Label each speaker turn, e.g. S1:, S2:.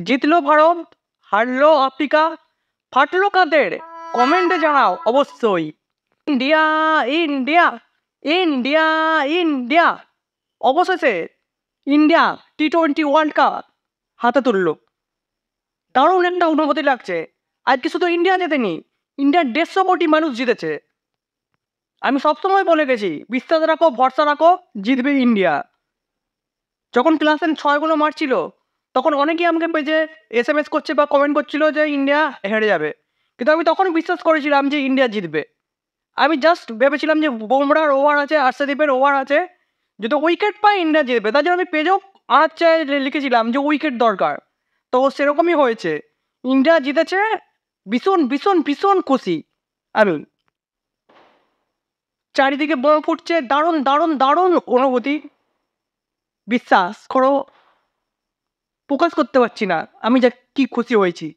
S1: জিতলো ভারত, হারলো আফ্রিকা, ফাটলো কাদের? কমেন্টে জানাও অবশ্যই। ইন্ডিয়া ইন্ডিয়া ইন্ডিয়া ইন্ডিয়া অবশেষে ইন্ডিয়া টি-20 ওয়ার্ল্ড কাপ হাতে তুললো। দারুণ একটা অনুভূতি লাগছে। আজকে শুধু ইন্ডিয়া জেতেনি, ইন্ডিয়ার 150 কোটি মানুষ জিতেছে। আমি সবসময় বলে গেছি, বিশ্বাস রাখো, ভরসা রাখো, জিতবে ইন্ডিয়া। যখন ক্লাস 6 মারছিল, তখন অনেকেই আমাকে পেজে SMS করছে বা কমেন্ট করছিল যে ইন্ডিয়া হেরে যাবে, কিন্তু আমি তখন বিশ্বাস করেছিলাম যে ইন্ডিয়া জিতবে। আমি জাস্ট ভেবেছিলাম যে বুমরার ওভার আছে, আর্শদীপের ওভার আছে, যদি উইকেট পায় ইন্ডিয়া জিতবে। তার জন্য আমি পেজেও আচ্ছায় লিখেছিলাম যে উইকেট দরকার। তো সেরকমই হয়েছে, ইন্ডিয়া জিতেছে। ভীষণ ভীষণ ভীষণ খুশি আমি। চারিদিকে বোম ফুটছে, দারুণ দারুণ দারুণ অনুভূতি। বিশ্বাস করো, প্রকাশ করতে পারছি না আমি যে কি খুশি হয়েছি।